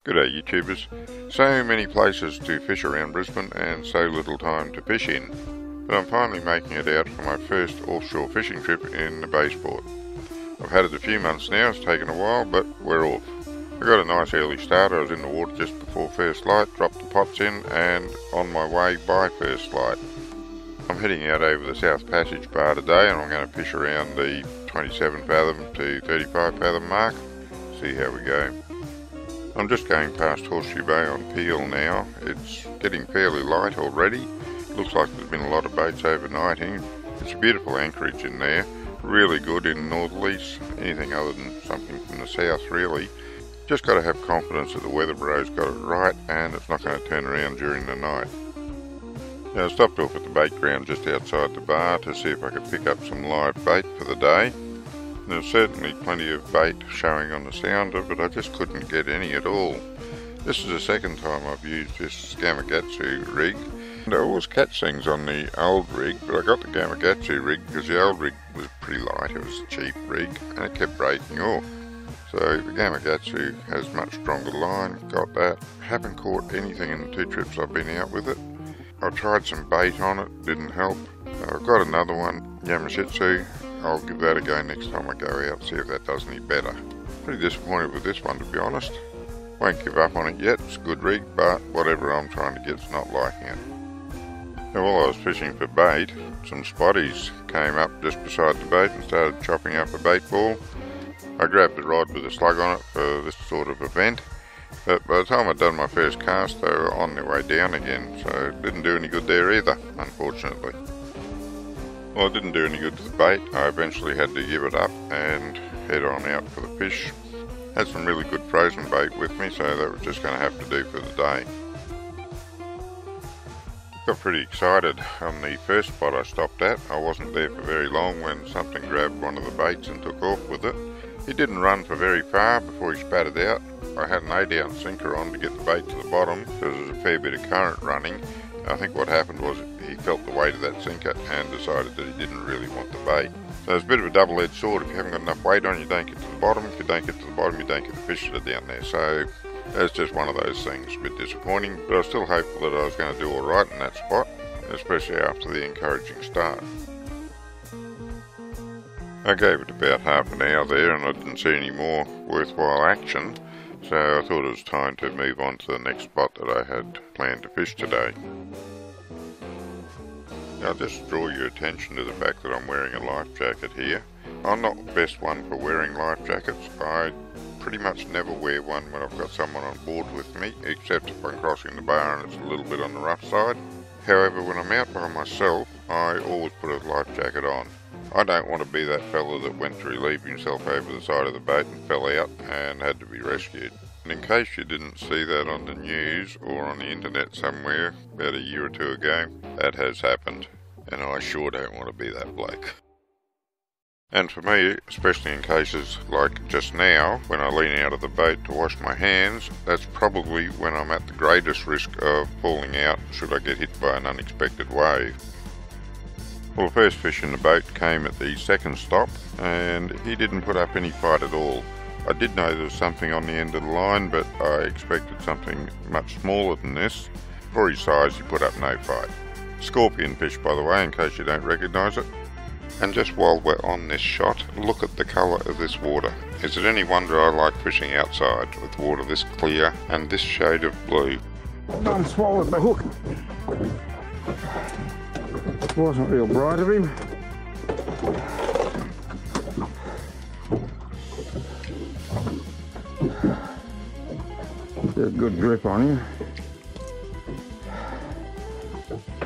G'day YouTubers. So many places to fish around Brisbane and so little time to fish in. But I'm finally making it out for my first offshore fishing trip in the Baysport. I've had it a few months now, it's taken a while, but we're off. I got a nice early start. I was in the water just before first light, dropped the pots in and on my way by first light. I'm heading out over the South Passage Bar today and I'm going to fish around the 27 fathom to 35 fathom mark. See how we go. I'm just going past Horseshoe Bay on Peel now. It's getting fairly light already. Looks like there's been a lot of boats overnighting. It's a beautiful anchorage in there. Really good in northerlies. Anything other than something from the south really. Just got to have confidence that the weather bro's got it right and it's not going to turn around during the night. Now I stopped off at the bait ground just outside the bar to see if I could pick up some live bait for the day. There's certainly plenty of bait showing on the sounder, but I just couldn't get any at all. This is the second time I've used this Gamakatsu rig. And I always catch things on the old rig, but I got the Gamakatsu rig because the old rig was pretty light. It was a cheap rig and it kept breaking off. So the Gamakatsu has much stronger line, got that. Haven't caught anything in the 2 trips I've been out with it. I've tried some bait on it, didn't help. I've got another one, Yamashitsu. I'll give that a go next time I go out, see if that does any better. Pretty disappointed with this one, to be honest. Won't give up on it yet, it's a good rig, but whatever I'm trying to get's not liking it. Now while I was fishing for bait, some spotties came up just beside the boat and started chopping up a bait ball. I grabbed the rod with a slug on it for this sort of event, but by the time I'd done my first cast they were on their way down again, so it didn't do any good there either, unfortunately. Well, it didn't do any good to the bait. I eventually had to give it up and head on out for the fish. Had some really good frozen bait with me, so that was just going to have to do for the day. Got pretty excited on the first spot I stopped at. I wasn't there for very long when something grabbed one of the baits and took off with it. He didn't run for very far before he spat it out. I had an 8-ounce sinker on to get the bait to the bottom because there was a fair bit of current running. I think what happened was he felt the weight of that sinker and decided that he didn't really want the bait. So it's a bit of a double-edged sword. If you haven't got enough weight on, you don't get to the bottom. If you don't get to the bottom, you don't get the fish that are down there. So it's just one of those things. A bit disappointing, but I was still hopeful that I was going to do all right in that spot, especially after the encouraging start. I gave it about half an hour there and I didn't see any more worthwhile action. So I thought it was time to move on to the next spot that I had planned to fish today. Now I'll just draw your attention to the fact that I'm wearing a life jacket here. I'm not the best one for wearing life jackets. I pretty much never wear one when I've got someone on board with me, except if I'm crossing the bar and it's a little bit on the rough side. However, when I'm out by myself, I always put a life jacket on. I don't want to be that fella that went to relieve himself over the side of the boat and fell out and had to be rescued. And in case you didn't see that on the news or on the internet somewhere about a year or two ago, that has happened. And I sure don't want to be that bloke. And for me, especially in cases like just now, when I lean out of the boat to wash my hands, that's probably when I'm at the greatest risk of falling out should I get hit by an unexpected wave. Well, the first fish in the boat came at the second stop and he didn't put up any fight at all. I did know there was something on the end of the line, but I expected something much smaller than this. For his size, he put up no fight. Scorpion fish, by the way, in case you don't recognise it. And just while we're on this shot, look at the colour of this water. Is it any wonder I like fishing outside with water this clear and this shade of blue? Done swallowed the hook. Wasn't real bright of him. Got a good grip on him.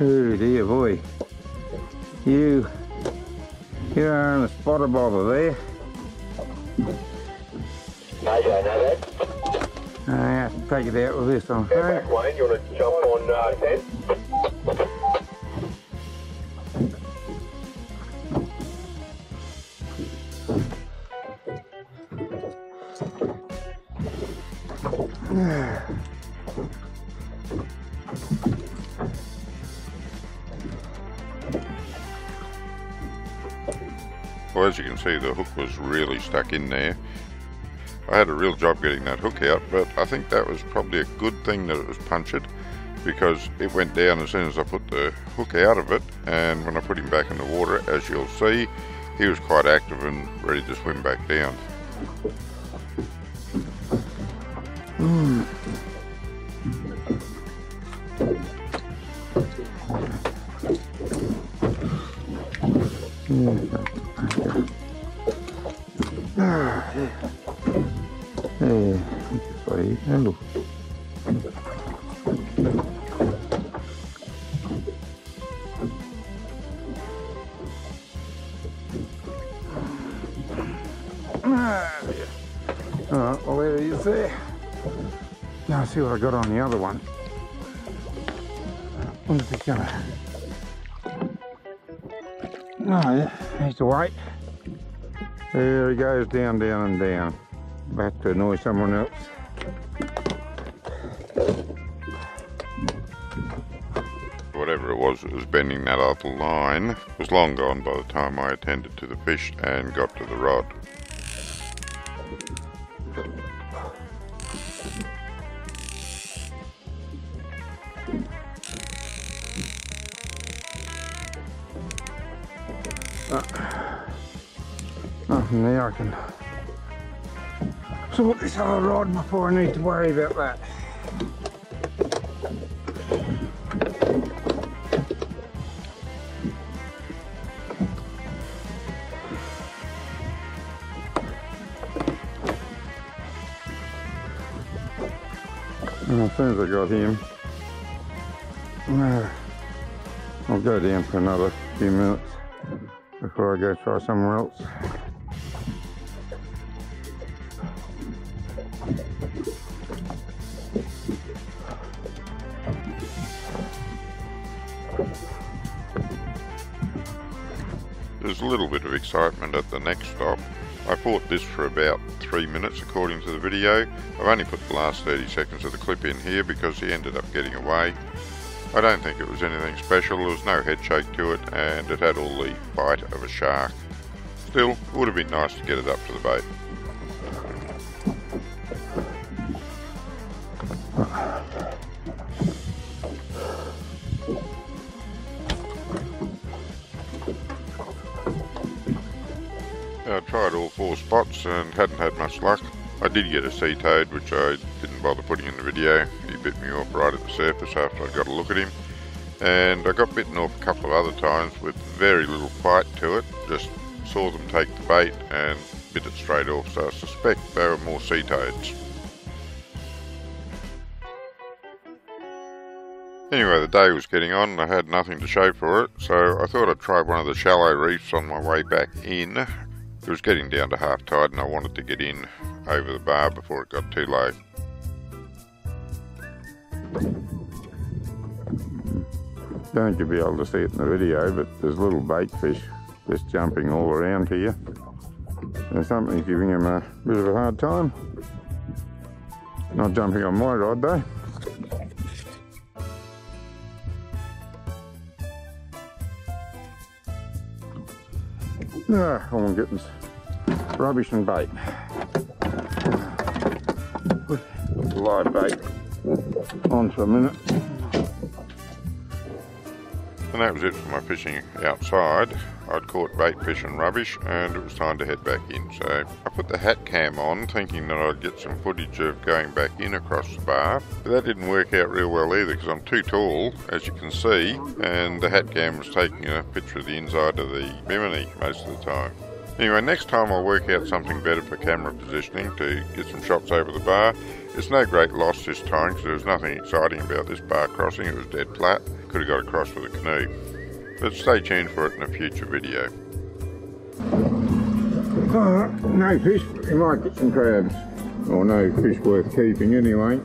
Oh dear boy. You are in a spot of bother there. No, Joe, know that. I have to take it out with this, I'm afraid. Back, Wayne, you want to jump on 10? Well, as you can see, the hook was really stuck in there. I had a real job getting that hook out, but I think that was probably a good thing that it was punctured, because it went down as soon as I put the hook out of it, and when I put him back in the water, as you'll see, he was quite active and ready to swim back down. Hello. Alright, well there he is there. Now see what I got on the other one. Wonder if it's gonna... No, he's away. There he goes, down, down and down. Back to annoy someone else. Whatever it was bending that other line was long gone by the time I attended to the fish and got to the rod. Now I can sort this other rod before I need to worry about that. And as soon as I got him, I'll go down for another few minutes before I go try somewhere else. There's a little bit of excitement at the next stop. I fought this for about 3 minutes according to the video. I've only put the last 30 seconds of the clip in here because he ended up getting away. I don't think it was anything special, there was no head shake to it, and it had all the bite of a shark. Still, it would have been nice to get it up to the bait. I tried all 4 spots and hadn't had much luck. I did get a sea toad, which I didn't bother putting in the video. He bit me off right at the surface after I got a look at him. And I got bitten off a couple of other times with very little fight to it. Just saw them take the bait and bit it straight off, so I suspect they were more sea toads. Anyway, the day was getting on and I had nothing to show for it, so I thought I'd try one of the shallow reefs on my way back in. It was getting down to half tide and I wanted to get in over the bar before it got too low. Don't think you'll be able to see it in the video, but there's little bait fish just jumping all around here. And something's giving him a bit of a hard time. Not jumping on my rod though. All I'm getting is rubbish and bait. Put the live bait on for a minute. And that was it for my fishing outside. I'd caught bait fish and rubbish and it was time to head back in. So I put the hat cam on thinking that I'd get some footage of going back in across the bar. But that didn't work out real well either because I'm too tall, as you can see, and the hat cam was taking a picture of the inside of the bimini most of the time. Anyway, next time I'll work out something better for camera positioning to get some shots over the bar. It's no great loss this time because there was nothing exciting about this bar crossing. It was dead flat. Could have got across with a canoe. But stay tuned for it in a future video. No fish, but we might get some crabs. Or no fish worth keeping anyway.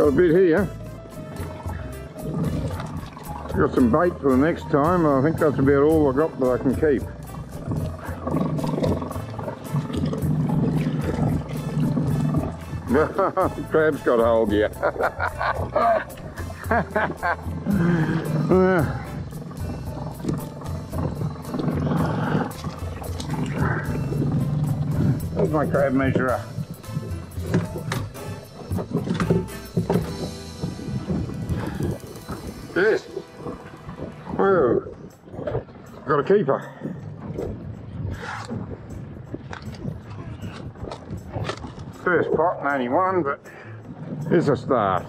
Got a bit here. Got some bait for the next time. I think that's about all I got that I can keep. Crab's got hold of you. There's my crab measurer. Yes. Whoa. Got a keeper. First pot and only one, but it's a start.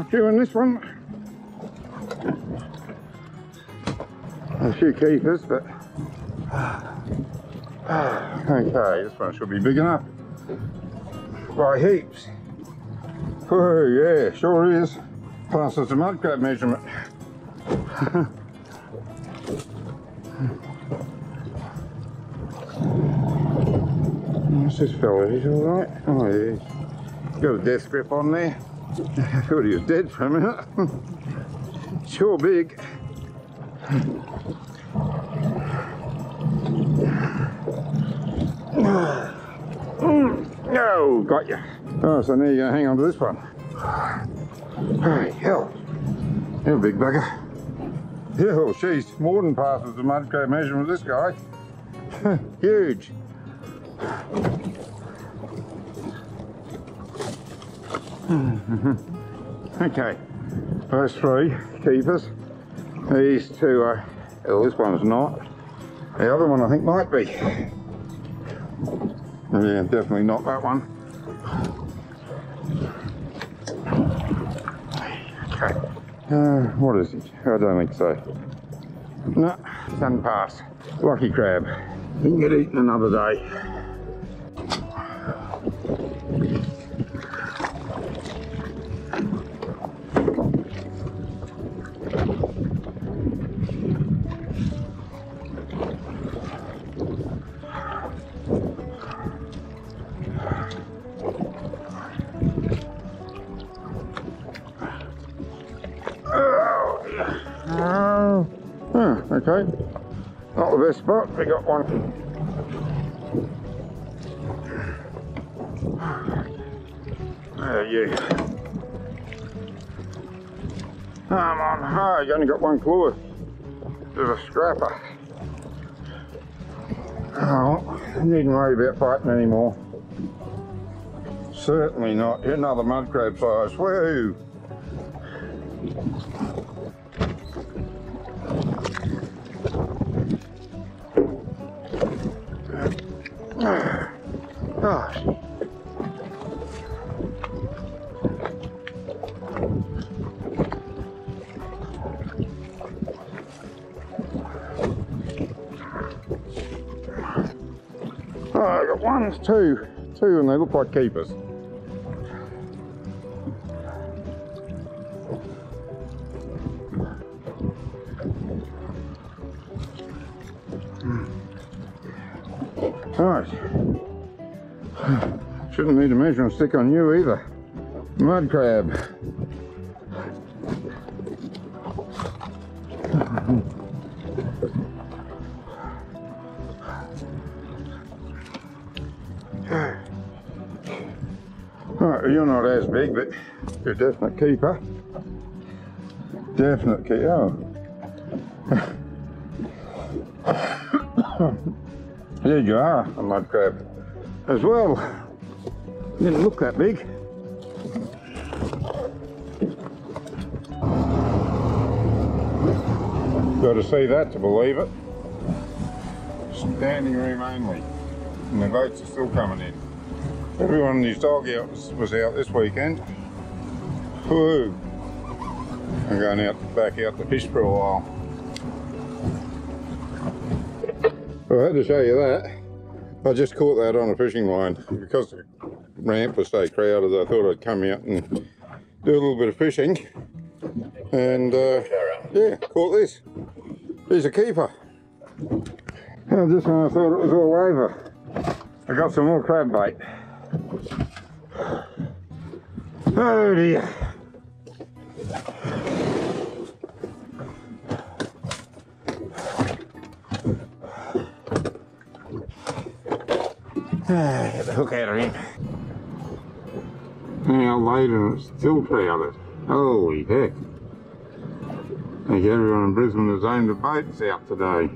Doing this one. A few keepers, but okay, this one should be big enough by heaps. Oh yeah, sure is. Passes the mud crab measurement. What's this fella? He's all right. Oh yeah, he's got a death grip on there. I thought he was dead for a minute. Sure big. No, got you. Oh, so now you're going to hang on to this one. Holy hell. You're a big bugger. Yeah, well, she's more than passes the mud crab measurement of this guy. Huge. Okay, those three keepers. These two are, well, this one's not. The other one I think might be. Yeah, definitely not that one. Okay. What is it? I don't think so. No, sun pass. Lucky crab. He can get eaten another day. Okay, not the best spot, we got one. There you. Come on, oh, you only got one claw. There's a scrapper. Oh, you needn't worry about fighting anymore. Certainly not. You're another mud crab size. Woo! Gosh. Oh, I got one, two, and they look like keepers. Right. Shouldn't need a measuring stick on you either. Mud crab. Right, you're not as big, but you're a definite keeper. Definite keeper. Oh. There you are, a mud crab as well. Didn't look that big. Got to see that to believe it. Standing room only. And the boats are still coming in. Everyone and his dog out was out this weekend. Woo! I'm going back out to fish for a while. I had to show you that. I just caught that on a fishing line. Because the ramp was so crowded, I thought I'd come out and do a little bit of fishing. And yeah, caught this. Here's a keeper. And just when I thought it was all over, I got some more crab bait. Oh dear. Get the hook out of him. Now later it's still crowded. Holy heck. I think everyone in Brisbane has owned a boats out today.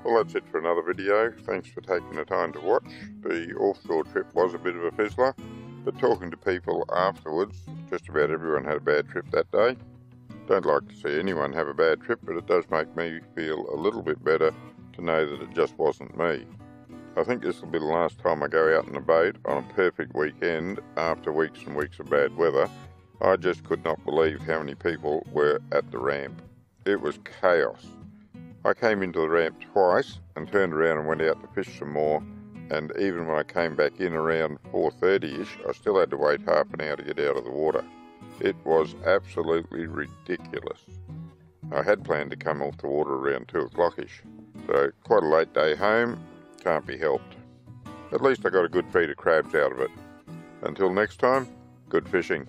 Well, that's it for another video. Thanks for taking the time to watch. The offshore trip was a bit of a fizzler, but talking to people afterwards, just about everyone had a bad trip that day. Don't like to see anyone have a bad trip, but it does make me feel a little bit better to know that it just wasn't me. I think this will be the last time I go out in a boat on a perfect weekend after weeks and weeks of bad weather. I just could not believe how many people were at the ramp. It was chaos. I came into the ramp twice and turned around and went out to fish some more, and even when I came back in around 4:30ish, I still had to wait half an hour to get out of the water. It was absolutely ridiculous. I had planned to come off the water around 2 o'clock-ish, so quite a late day home, can't be helped. At least I got a good feed of crabs out of it. Until next time, good fishing.